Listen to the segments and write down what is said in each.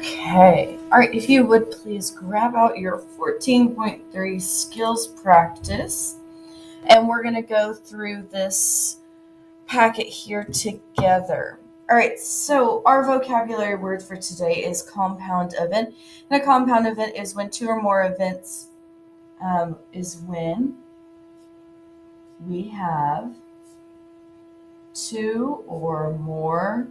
Okay. All right. If you would please grab out your 14.3 skills practice. And we're going to go through this packet here together. All right. So our vocabulary word for today is compound event. And a compound event is when two or more events is when we have two or more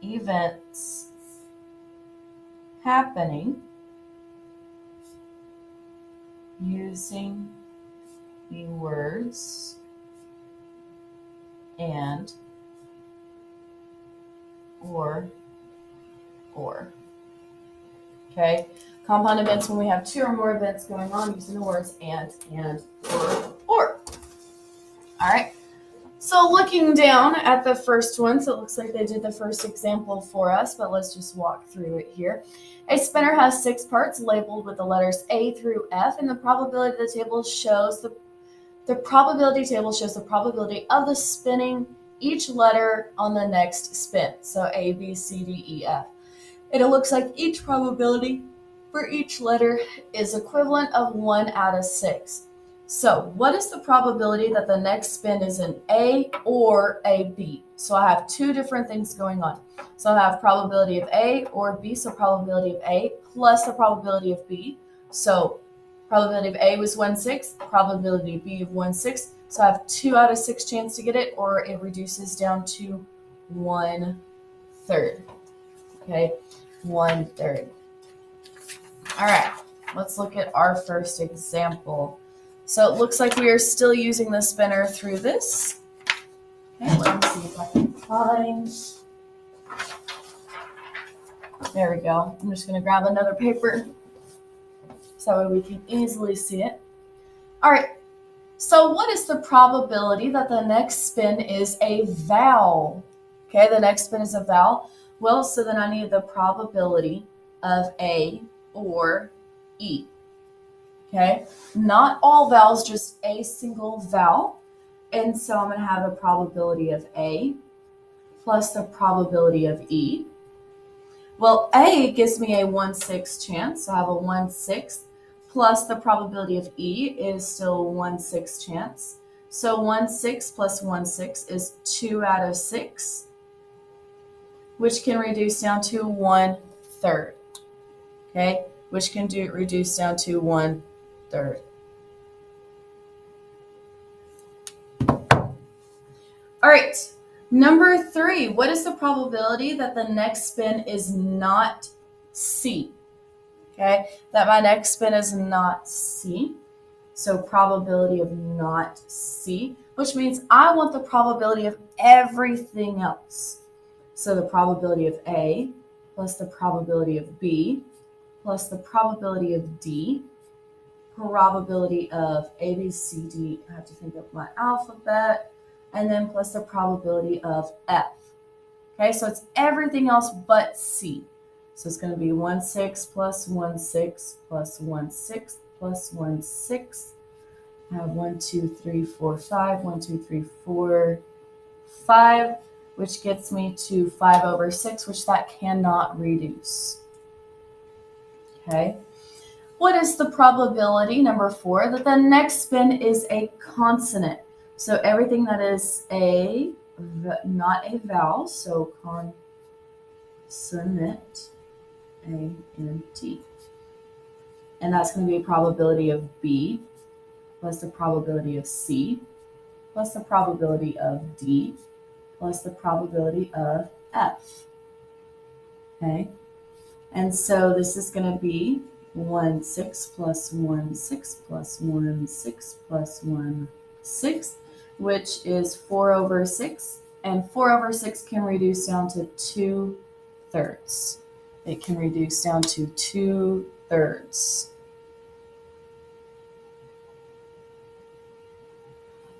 events happening using the words and, or. Okay? Compound events when we have two or more events going on using the words and, or. All right. So looking down at the first one, so it looks like they did the first example for us, but let's just walk through it here. A spinner has 6 parts labeled with the letters A through F, and the probability table shows the probability of the spinning each letter on the next spin. So A, B, C, D, E, F. And it looks like each probability for each letter is equivalent of 1 out of 6. So what is the probability that the next spin is an A or a B? So I have two different things going on. So I have probability of A or B, so probability of A plus the probability of B. So probability of A was 1/6, probability of B of 1/6. So I have 2 out of 6 chance to get it, or it reduces down to 1/3. Okay, 1/3. All right, let's look at our first example. So it looks like we are still using the spinner through this. Okay, let me see if I can find. There we go. I'm just going to grab another paper so that way we can easily see it. All right, so what is the probability that the next spin is a vowel? Okay, the next spin is a vowel. Well, so then I need the probability of A or E. Okay, not all vowels, just a single vowel. And so I'm going to have a probability of A plus the probability of E. Well, A gives me a 1/6 chance, so I have a 1/6 plus the probability of E is still 1/6 chance. So 1/6 plus 1/6 is 2 out of 6, which can reduce down to 1/3. Okay, which can reduce down to 1/3. All right, number 3, what is the probability that the next spin is not C? Okay, that my next spin is not C. So probability of not C, which means I want the probability of everything else. So the probability of A plus the probability of B plus the probability of D, probability of A, B, C, D, I have to think of my alphabet, and then plus the probability of F. Okay, so it's everything else but C. So it's going to be 1/6 plus 1/6 plus 1/6 plus 1/6. I have 1, 2, 3, 4, 5. 1, 2, 3, 4, 5, which gets me to 5/6, which that cannot reduce. Okay. What is the probability, number 4, that the next spin is a consonant? So everything that is not a vowel, so consonant, A-N-T. And that's going to be a probability of B plus the probability of C plus the probability of D plus the probability of F. Okay, and so this is going to be 1/6 plus 1/6 plus 1/6 plus 1/6, which is 4/6, and 4/6 can reduce down to 2/3. It can reduce down to 2/3.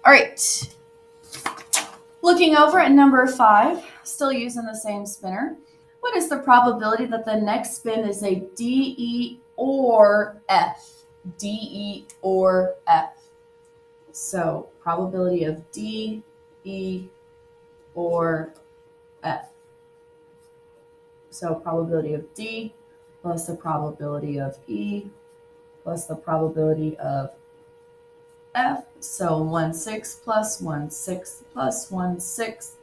All right, looking over at number 5, still using the same spinner. What is the probability that the next spin is a D, E, or F? D, E, or F. So probability of D, E, or F. So probability of D plus the probability of E plus the probability of F. So 1/6 plus 1/6 plus 1/6,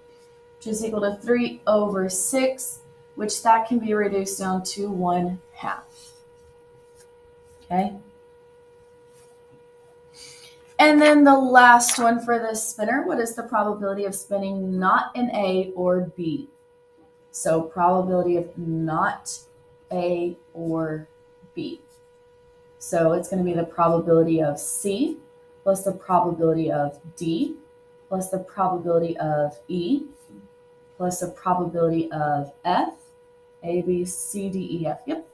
which is equal to 3/6, which that can be reduced down to 1/2. Okay. And then the last one for this spinner, what is the probability of spinning not in A or B? So probability of not A or B. So it's going to be the probability of C plus the probability of D plus the probability of E plus the probability of F, A, B, C, D, E, F. Yep.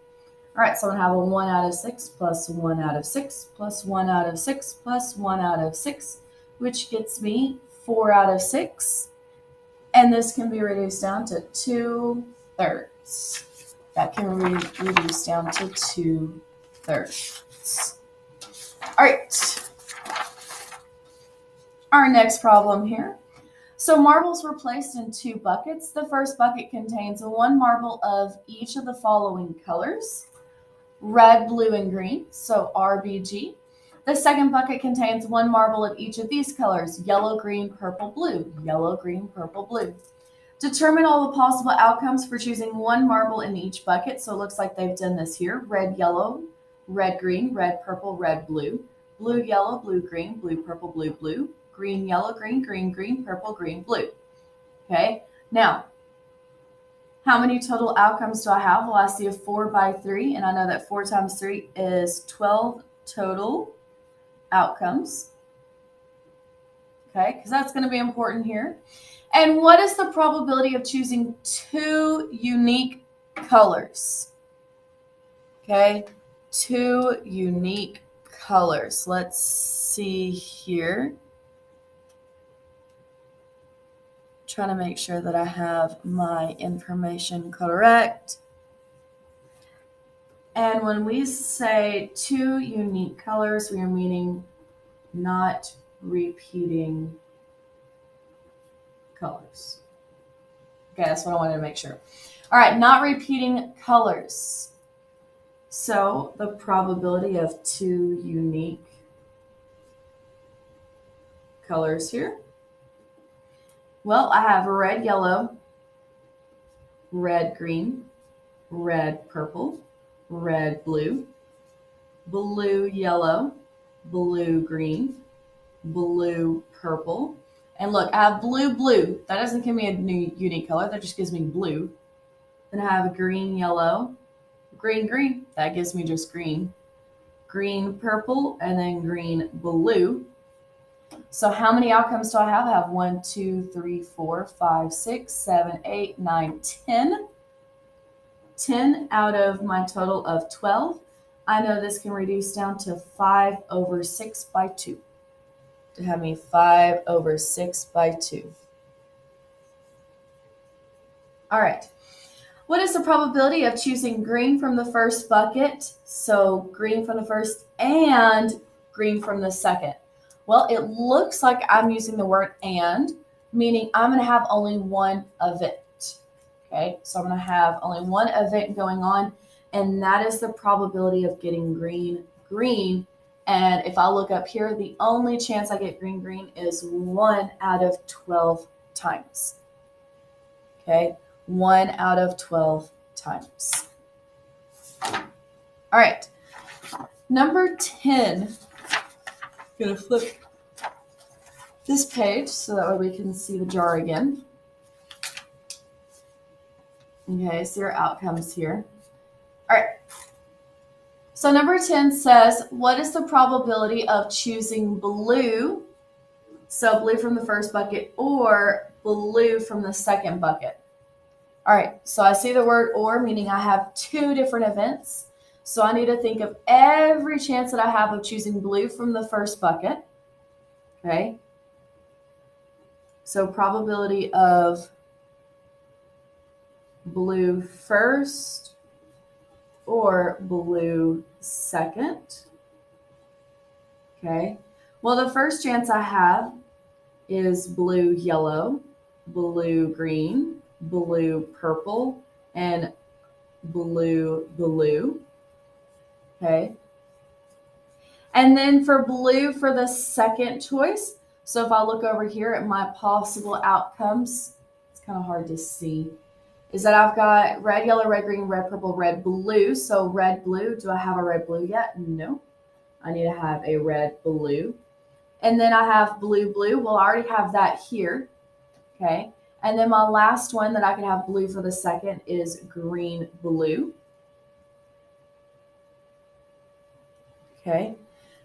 All right, so I'm going to have a 1 out of 6 plus 1 out of 6 plus 1 out of 6 plus 1 out of 6, which gets me 4 out of 6. And this can be reduced down to 2/3. That can be reduced down to 2/3. All right. Our next problem here. So marbles were placed in 2 buckets. The first bucket contains 1 marble of each of the following colors: red, blue, and green, so RBG. The second bucket contains 1 marble of each of these colors: yellow, green, purple, blue, yellow, green, purple, blue. Determine all the possible outcomes for choosing 1 marble in each bucket. So it looks like they've done this here: red, yellow, red, green, red, purple, red, blue, blue, yellow, blue, green, blue, purple, blue, blue, green, yellow, green, green, green, purple, green, blue. Okay, now, how many total outcomes do I have? Well, I see a 4/3, and I know that 4 times 3 is 12 total outcomes. Okay, because that's going to be important here. And what is the probability of choosing 2 unique colors? Okay, 2 unique colors. Let's see here. Trying to make sure that I have my information correct. And when we say 2 unique colors, we are meaning not repeating colors. Okay, that's what I wanted to make sure. All right, not repeating colors. So the probability of 2 unique colors here. Well, I have red, yellow, red, green, red, purple, red, blue, blue, yellow, blue, green, blue, purple. And look, I have blue, blue. That doesn't give me a new unique color. That just gives me blue. Then I have green, yellow, green, green. That gives me just green. Green, purple, and then green, blue. So how many outcomes do I have? I have 1, 2, 3, 4, 5, 6, 7, 8, 9, 10. 10 out of my total of 12. I know this can reduce down to 5/6 by 2. To have me 5/6 by 2. All right. What is the probability of choosing green from the first bucket? So green from the first and green from the second. Well, it looks like I'm using the word and, meaning I'm going to have only one event. Okay, so I'm going to have only one event going on, and that is the probability of getting green, green. And if I look up here, the only chance I get green, green is 1 out of 12 times. Okay, 1 out of 12 times. All right, number 10. I'm going to flip this page so that way we can see the jar again. Okay, so your outcomes here. All right. So number 10 says, what is the probability of choosing blue? So blue from the first bucket or blue from the second bucket. All right, so I see the word or, meaning I have 2 different events. So I need to think of every chance that I have of choosing blue from the first bucket. Okay. So probability of blue first or blue second. Okay. Well, the first chance I have is blue yellow, blue green, blue purple, and blue, blue. Okay. And then for blue for the second choice, so if I look over here at my possible outcomes, it's kind of hard to see, is that I've got red, yellow, red, green, red, purple, red, blue. So red, blue. Do I have a red, blue yet? No. I need to have a red, blue. And then I have blue, blue. Well, I already have that here. Okay. And then my last one that I could have blue for the second is green, blue. Okay.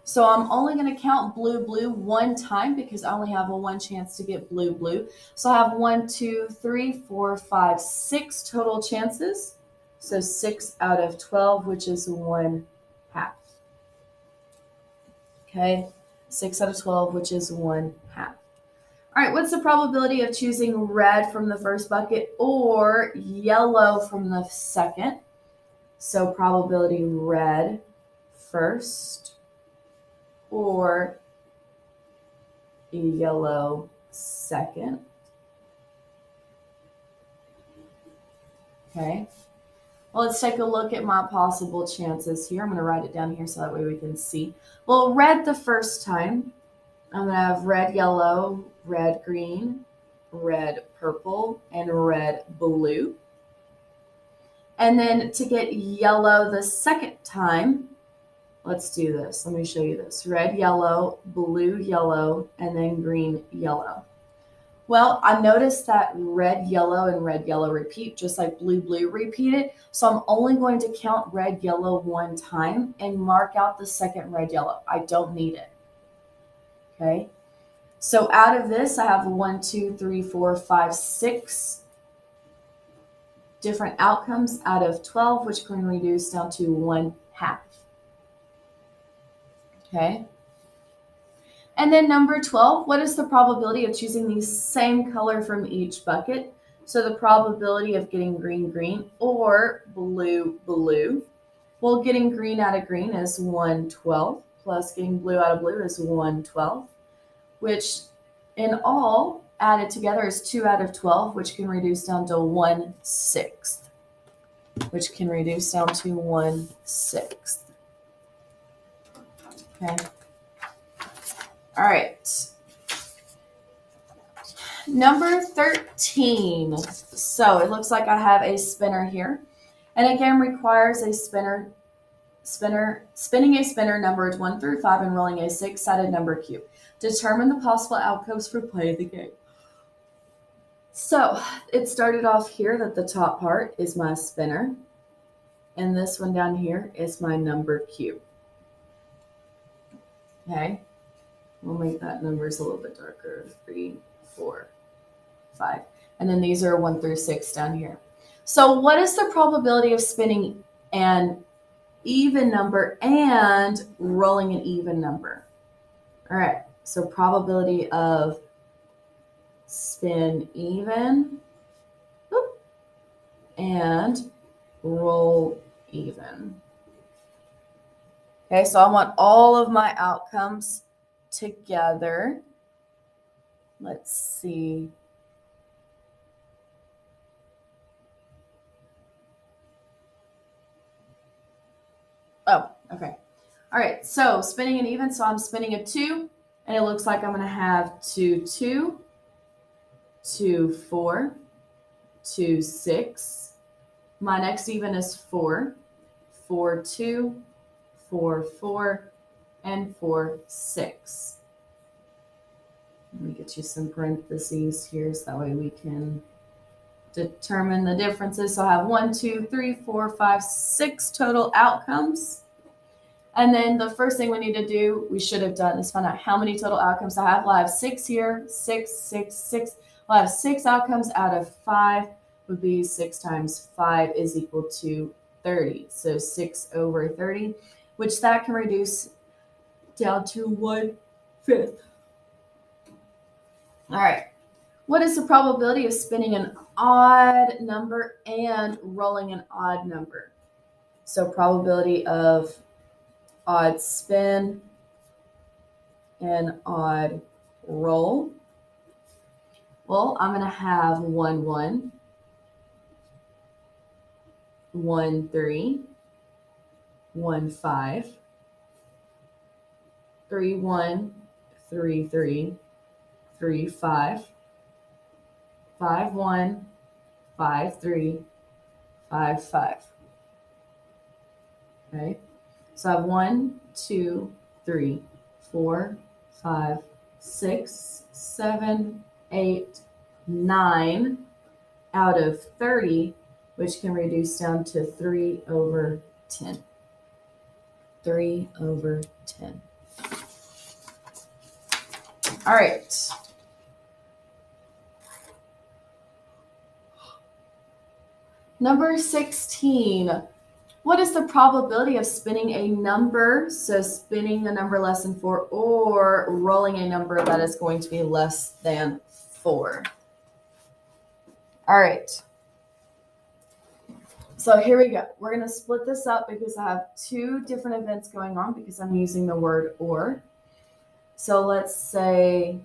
So I'm only going to count blue, blue one time because I only have a one chance to get blue, blue. So I have 1, 2, 3, 4, 5, 6 total chances. So 6 out of 12, which is 1/2. Okay. 6 out of 12, which is 1/2. All right, what's the probability of choosing red from the first bucket or yellow from the second? So probability red first or yellow second. Okay. Well, let's take a look at my possible chances here. I'm going to write it down here so that way we can see. Well, red the first time. I'm going to have red, yellow, red, green, red, purple, and red, blue. And then to get yellow the second time, let's do this. Let me show you this. Red, yellow, blue, yellow, and then green, yellow. Well, I noticed that red, yellow, and red, yellow repeat, just like blue, blue repeated. So I'm only going to count red, yellow one time and mark out the second red, yellow. I don't need it. Okay. So out of this, I have 1, 2, 3, 4, 5, 6 different outcomes out of 12, which can reduce down to 1/2. Okay. And then number 12, what is the probability of choosing the same color from each bucket? So the probability of getting green, green, or blue, blue. Well, getting green out of green is 1/12, plus getting blue out of blue is 1/12, which in all added together is 2 out of 12, which can reduce down to 1/6, which can reduce down to 1/6. Okay. All right. Number 13. So it looks like I have a spinner here. And again, requires a spinning a spinner numbered 1 through 5 and rolling a 6-sided number cube. Determine the possible outcomes for play of the game. So it started off here that the top part is my spinner. And this one down here is my number cube. Okay. We'll make that numbers a little bit darker. 3, 4, 5. And then these are 1 through 6 down here. So what is the probability of spinning an even number and rolling an even number? All right. So probability of spin even and roll even. Okay, so I want all of my outcomes together. Let's see. Oh, okay. All right, so spinning an even, so I'm spinning a 2, and it looks like I'm going to have 2, 2, 2, 4, 2, 6. My next even is 4, 4, 2, 4, 4, and 4, 6. Let me get you some parentheses here so that way we can determine the differences. So I have 1, 2, 3, 4, 5, 6 total outcomes. And then the first thing we need to do, we should have done, is find out how many total outcomes I have. Well, I have 6 here, 6, 6, 6. Well, I have 6 outcomes out of 5 would be 6 times 5 is equal to 30. So 6 over 30, which that can reduce down to 1/5. All right. What is the probability of spinning an odd number and rolling an odd number? So probability of odd spin and odd roll. Well, I'm going to have 1, 1, 1 3, 1 5, 3 1, 3 3, 3 5, 5 1, 5 3, 5 5. Okay, so I have 1 2 3 4 5 6 7 8 9 out of 30, which can reduce down to 3 over 10. 3 over 10. All right. Number 16. What is the probability of spinning a number, so spinning a number less than 4, or rolling a number that is going to be less than 4? All right. So here we go. We're going to split this up because I have two different events going on because I'm using the word or. So let's say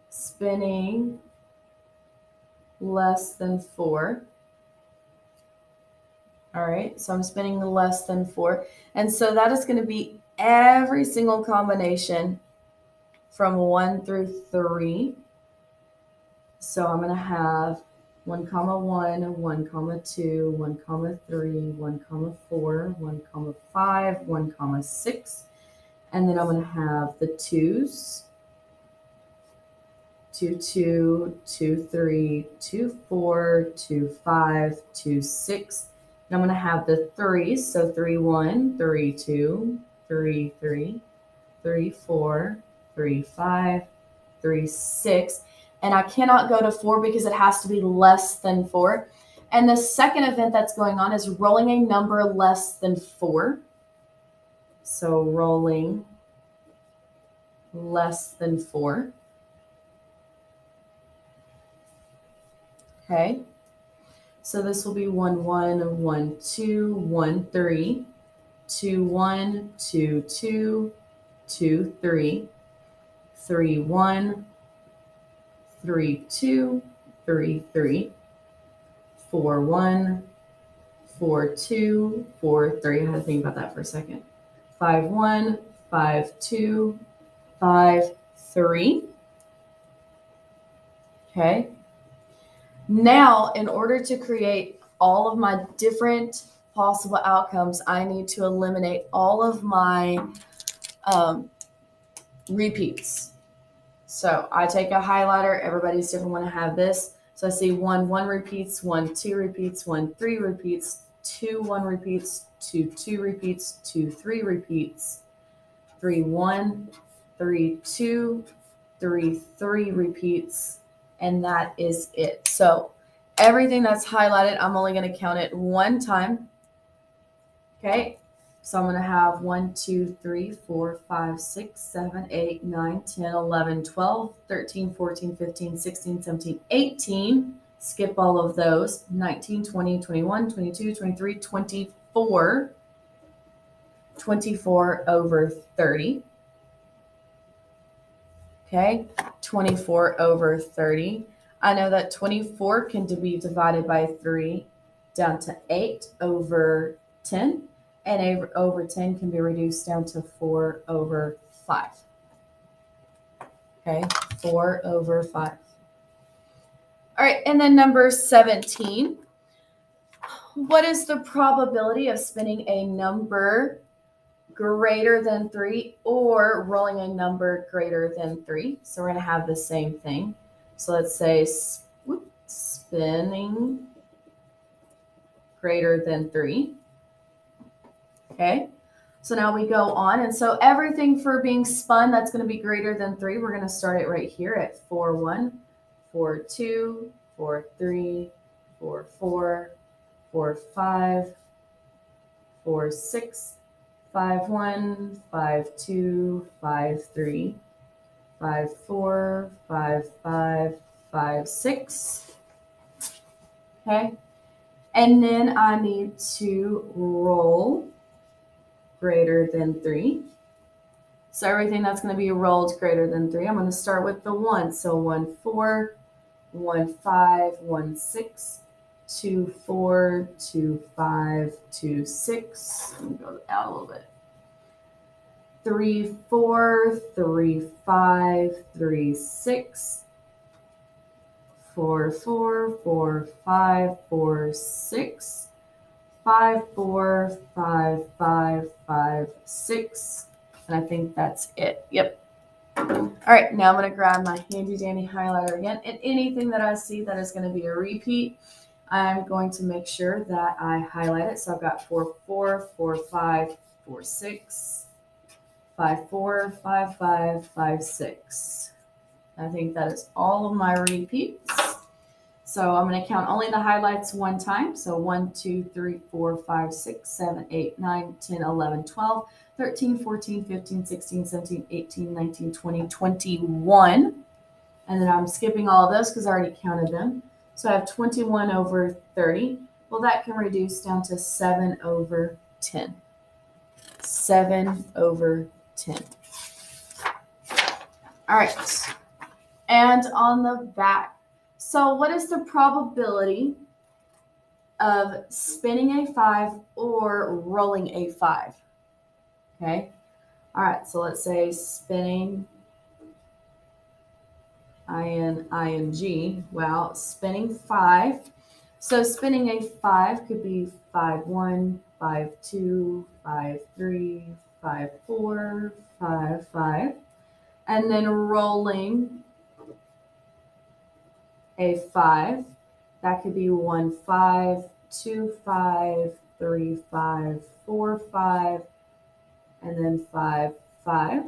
spinning less than 4. All right, so I'm spinning less than 4. And so that is going to be every single combination from 1 through 3. So I'm going to have 1 comma 1, 1 comma 2, 1 comma 3, 1 comma 4, 1 comma 5, 1 comma 6. And then I'm going to have the 2s, 2 2, 2 3, 2 4, 2 5, 2 6. And I'm going to have the 3s, so 3 1, 3 2, 3 3, 3 4, 3 5, 3 6. And I cannot go to 4 because it has to be less than 4. And the second event that's going on is rolling a number less than 4. So rolling less than 4. Okay. So this will be 1 1, 1 2, 1 3, 2 1, 2 2, 2 3, 3 1, 3 2, 3 3, 4 1, 4 2, 4 3. I had to think about that for a second. 5 1, 5 2, 5 3. Okay. Now, in order to create all of my different possible outcomes, I need to eliminate all of my repeats. So I take a highlighter. Everybody's different when I have this. So I see 1 1 repeats, 1 2 repeats, 1 3 repeats, 2 1 repeats, 2 2 repeats, 2 3 repeats, 3 1, 3 2, 3 3 repeats, and that is it. So everything that's highlighted, I'm only going to count it one time. Okay, so I'm going to have 1 2 3 4 5 6 7 8 9 10 11 12 13 14 15 16 17 18. Skip all of those. 19 20 21 22 23 24. 24 over 30. Okay, 24 over 30. I know that 24 can be divided by 3 down to 8 over 10, and 8 over 10 can be reduced down to 4 over 5. Okay, 4 over 5. All right, and then number 17. What is the probability of spinning a number greater than 3 or rolling a number greater than 3? So we're going to have the same thing. So let's say spinning greater than 3. Okay, so now we go on. And so everything for being spun that's going to be greater than 3, we're going to start it right here at 4 1, 4 2, 4 3, 4 4, 4 5, 4 6, 5 1, 5 2, 5 3, 5 4, 5 5, 5 6. Okay, and then I need to roll greater than 3. So everything that's going to be rolled greater than 3, I'm going to start with the 1. So 1 4, 1 5, 1 6, 2, 4, 2, 5, 2, 6. Let me go out a little bit. 3, 4, 3, 5, 3, 6. 4, 4, 4, 5, 4, 6. 5, 4, 5, 5, 5, 6. And I think that's it. Yep. All right, now I'm going to grab my handy dandy highlighter again. And anything that I see that is going to be a repeat, I'm going to make sure that I highlight it. So I've got 4, 4, 4, 5, 4, 6, 5, 4, 5, 5, 5, 6. I think that is all of my repeats. So I'm going to count only the highlights one time. So 1, 2, 3, 4, 5, 6, 7, 8, 9, 10, 11, 12, 13, 14, 15, 16, 17, 18, 19, 20, 21. And then I'm skipping all of those because I already counted them. So I have 21 over 30. Well, that can reduce down to 7 over 10. 7 over 10. All right. And on the back. So what is the probability of spinning a 5 or rolling a 5? Okay. All right. So let's say spinning ing. Well, spinning 5. So spinning a 5 could be 5, 1, 5, 2, 5, 3, 5, 4, 5, 5. And then rolling a 5, that could be 1, 5, 2, 5, 3, 5, 4, 5, and then 5, 5.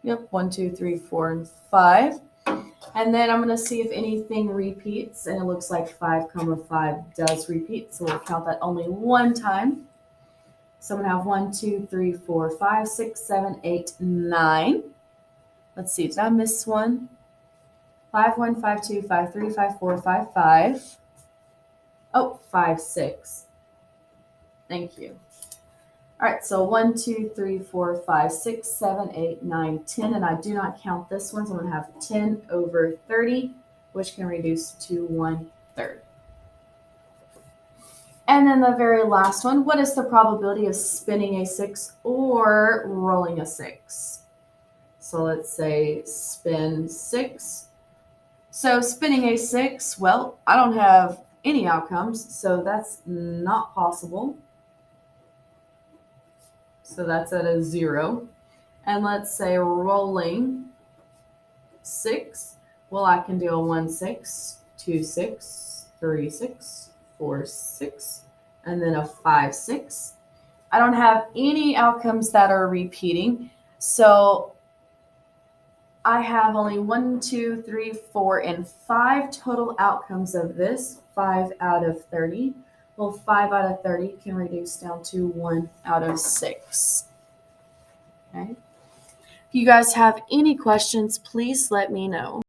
Yep, 1, 2, 3, 4, and 5. And then I'm going to see if anything repeats, and it looks like 5, 5 does repeat, so we'll count that only one time. So I'm going to have 1, 2, 3, 4, 5, 6, 7, 8, 9. Let's see, did I miss one? 5, 1, 5, 2, 5, 3, 5, 4, 5, 5. Oh, 5, 6. Thank you. All right, so 1, 2, 3, 4, 5, 6, 7, 8, 9, 10. And I do not count this one, so I'm going to have 10 over 30, which can reduce to 1/3. And then the very last one, what is the probability of spinning a 6 or rolling a 6? So let's say spin 6. So spinning a 6, well, I don't have any outcomes, so that's not possible. So that's at a 0. And let's say rolling 6. Well, I can do a 1, 6, 2, 6, 3, 6, 4, 6, and then a 5, 6. I don't have any outcomes that are repeating. So I have only 1, 2, 3, 4, and 5 total outcomes of this. 5 out of 30. Well, 5 out of 30 can reduce down to 1 out of 6. Okay. If you guys have any questions, please let me know.